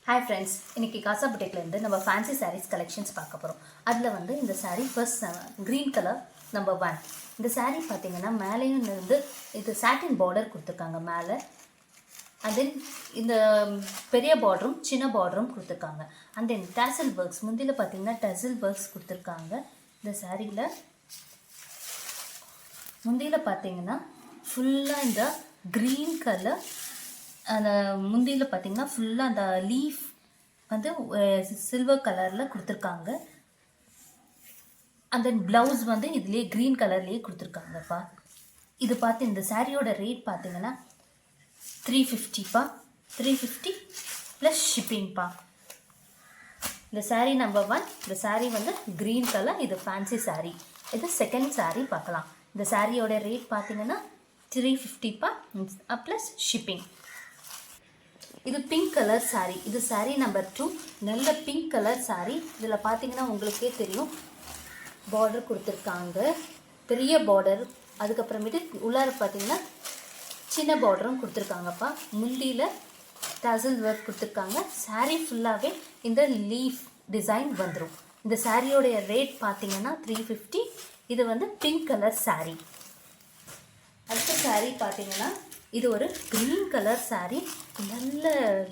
Hi friends, இன்னைக்கு காசா புட்டிக்லேருந்து நம்ம fancy saris collections பார்க்க போகிறோம். அதில் வந்து இந்த sari first green colour number 1. இந்த சாரீ பார்த்தீங்கன்னா மேலேயும் இருந்து இது சாட்டின் பார்டர் கொடுத்துருக்காங்க மேலே. அண்ட் தென் இந்த பெரிய பார்டரும் சின்ன பார்டரும் கொடுத்துருக்காங்க. அண்ட் தென் டேசல் ஒர்க்ஸ் முந்தியில் பார்த்தீங்கன்னா டேசல் ஒர்க்ஸ் கொடுத்துருக்காங்க. இந்த சாரியில் முந்தியில் பார்த்தீங்கன்னா ஃபுல்லாக இந்த க்ரீன் கலர் அந்த முந்தியில் பார்த்தீங்கன்னா ஃபுல்லாக அந்த லீஃப் வந்து சில்வர் கலரில் கொடுத்துருக்காங்க. அந்த ப்ளவுஸ் வந்து இதுலேயே க்ரீன் கலர்லேயே கொடுத்துருக்காங்கப்பா. இது பார்த்து இந்த சாரியோட ரேட் பார்த்தீங்கன்னா 350பா. 350 ப்ளஸ் ஷிப்பிங்ப்பா. இந்த சாரீ நம்பர் 1. இந்த சாரீ வந்து க்ரீன் கலர். இது ஃபேன்சி சாரீ. இது செகண்ட் சாரீ பார்க்கலாம். இந்த சாரியோட ரேட் பார்த்தீங்கன்னா 350பா ப்ளஸ் ஷிப்பிங். இது பிங்க் கலர் சாரீ. இது சாரீ நம்பர் 2. நல்ல பிங்க் கலர் சாரீ. இதில் பார்த்தீங்கன்னா உங்களுக்கே தெரியும் பார்டர் கொடுத்துருக்காங்க, பெரிய பார்டர். அதுக்கப்புறமேட்டு உள்ளார பார்த்தீங்கன்னா சின்ன பார்டரும் கொடுத்துருக்காங்கப்பா. முந்தியில் டசல் ஒர்க் கொடுத்துருக்காங்க. சாரீ ஃபுல்லாகவே இந்த லீஃப் டிசைன் வந்துடும். இந்த சாரியோடைய ரேட் பார்த்தீங்கன்னா 350. இது வந்து பிங்க் கலர் சாரீ. அடுத்த சாரீ பார்த்தீங்கன்னா இது ஒரு க்ரீன் கலர் சாரீ. நல்ல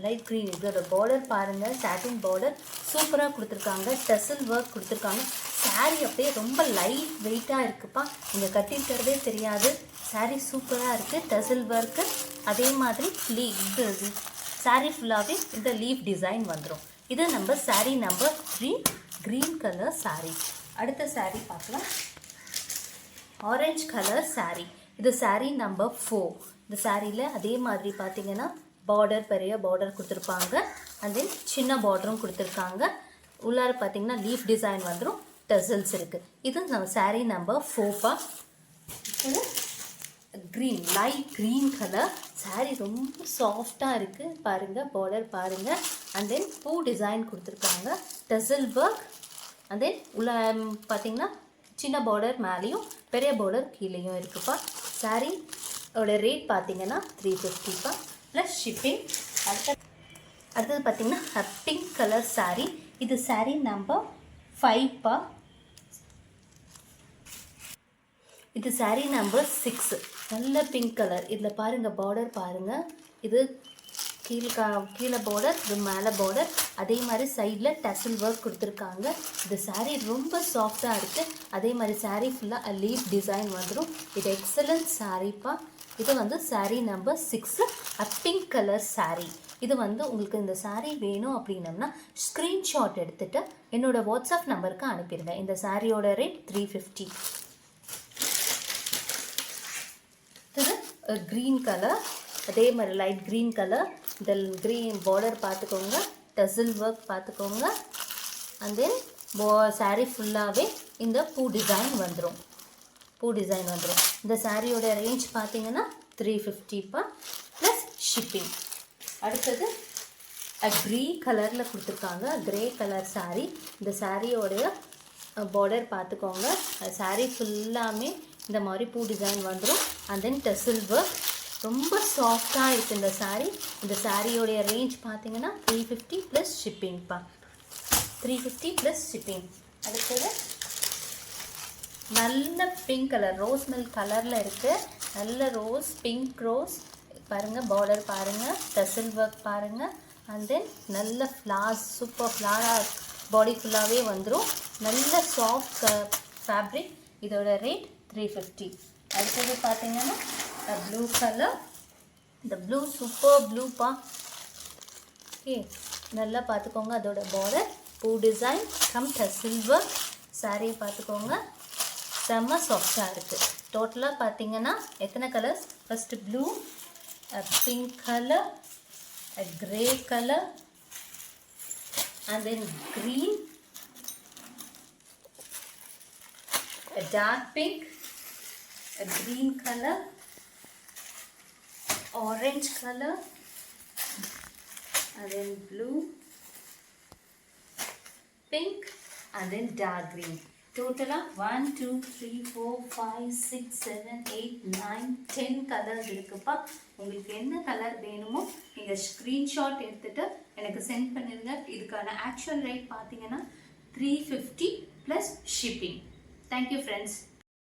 லைட் க்ரீன். இதோட பார்டர் பாருங்கள், சாட்டின் பார்டர் சூப்பராக கொடுத்துருக்காங்க. டசல் ஒர்க் கொடுத்துருக்காங்க. சாரீ அப்படியே ரொம்ப லைட் வெயிட்டாக இருக்குப்பா. நீங்கள் கட்டிருக்கிறதே தெரியாது. சாரீ சூப்பராக இருக்குது. டசல் ஒர்க்கு அதே மாதிரி இது சாரீ ஃபுல்லாகவே இந்த லீஃப் டிசைன் வந்துடும். இது நம்ம sari number 3 green colour sari. அடுத்த சாரீ பார்க்கலாம். Orange colour sari. இது சாரீ நம்பர் 4. இந்த சாரியில் அதே மாதிரி பார்த்தீங்கன்னா பார்டர் பெரிய பார்டர் கொடுத்துருப்பாங்க. அண்ட் தென் சின்ன பார்டரும் கொடுத்துருக்காங்க. உள்ளார பார்த்தீங்கன்னா லீஃப் டிசைன் வந்துடும். டசல்ஸ் இருக்குது. இது நம்ம சாரீ நம்பர் 4பா. இது green light green colour sari. ரொம்ப சாஃப்டாக இருக்குது பாருங்கள். பார்டர் பாருங்கள். அண்ட் தென் பூ டிசைன் கொடுத்துருக்காங்க. டசல் ஒர்க். அண்ட் தென் உள்ள பார்த்தீங்கன்னா சின்ன பார்டர் மேலேயும் பெரிய பார்டர் கீழேயும் இருக்குப்பா. சாரீ ஓட ரேட் பார்த்தீங்கன்னா 350பா ப்ளஸ் ஷிப்பிங். அடுத்தது பார்த்தீங்கன்னா பிங்க் கலர் சாரீ. இது சாரீ நம்பர் 5பா. இது சாரீ நம்பர் 6. நல்ல பிங்க் கலர். இதில் பாருங்கள் பார்டர் பாருங்கள். இது கீழே பார்டர், இது மேலே பார்டர். அதே மாதிரி சைடில் டசல் ஒர்க் கொடுத்துருக்காங்க. இந்த சாரீ ரொம்ப சாஃப்டாக இருக்குது. அதே மாதிரி சாரீ ஃபுல்லாக லீஃப் டிசைன் வந்துடும். இது எக்ஸலண்ட் சாரீப்பா. இது வந்து sari number 6 pink colour sari. இது வந்து உங்களுக்கு இந்த சாரீ வேணும் அப்படின்னம்னா ஸ்க்ரீன்ஷாட் எடுத்துகிட்டு என்னோடய வாட்ஸ்அப் நம்பருக்கு அனுப்பிடுங்க. இந்த சாரியோட ரேட் 350. இது க்ரீன் கலர். அதே மாதிரி லைட் க்ரீன் கலர். இந்த க்ரீன் பார்டர் பார்த்துக்கோங்க, டசல் ஒர்க் பார்த்துக்கோங்க. அண்ட் தென் சாரீ ஃபுல்லாகவே இந்த பூ டிசைன் வந்துடும். இந்த சாரியோட ரேஞ்ச் பார்த்தீங்கன்னா 350பா ப்ளஸ் ஷிப்பிங். அடுத்தது க்ரே கலரில் கொடுத்துருக்காங்க. Grey colour sari. இந்த சாரியோடைய பார்டர் பார்த்துக்கோங்க. சாரீ ஃபுல்லாமே இந்த மாதிரி பூ டிசைன் வந்துடும். And then tassel work. ரொம்ப சாஃப்டாக இருக்குது இந்த சாரீ. இந்த சாரியோடைய ரேஞ்ச் பார்த்தீங்கன்னா 350 ப்ளஸ் ஷிப்பிங்ப்பா. 350 plus shipping. அடுத்தது நல்ல பிங்க் கலர் ரோஸ் மில்க் கலரில் இருக்குது. நல்ல ரோஸ் பிங்க் ரோஸ் பாருங்கள். பார்டர் பாருங்கள், டசல் ஒர்க் பாருங்கள். அண்ட் தென் நல்ல ஃப்ளார்ஸ் சூப்பர் ஃப்ளாராக பாடி ஃபுல்லாகவே வந்துடும். நல்ல சாஃப்ட் ஃபேப்ரிக். இதோட ரேட் 350. அடுத்தது பார்த்தீங்கன்னா ப்ளூ கலர். இந்த ப்ளூ சூப்பர் ப்ளூப்பா. ஓகே, நல்லா பார்த்துக்கோங்க. அதோட பார்டர் பூ டிசைன் கம் டசல் ஒர்க். சாரியை பார்த்துக்கோங்க. செம்ம சாஃப்டாக இருக்குது. டோட்டலாக பார்த்தீங்கன்னா எத்தனை colours? First blue, pink colour, grey colour, and then green, dark pink, green colour, orange color, and then blue, pink, and then dark green. Total 1 2 3 4 5 6 7 8 9 10 colours இருக்குப்பா. உங்களுக்கு என்ன கலர் வேணுமோ நீங்கள் ஸ்க்ரீன்ஷாட் எடுத்துகிட்டு எனக்கு சென்ட் பண்ணிடுங்க. இதுக்கான ஆக்சுவல் ரேட் பார்த்தீங்கன்னா 350 ப்ளஸ் ஷிப்பிங். Thank you friends.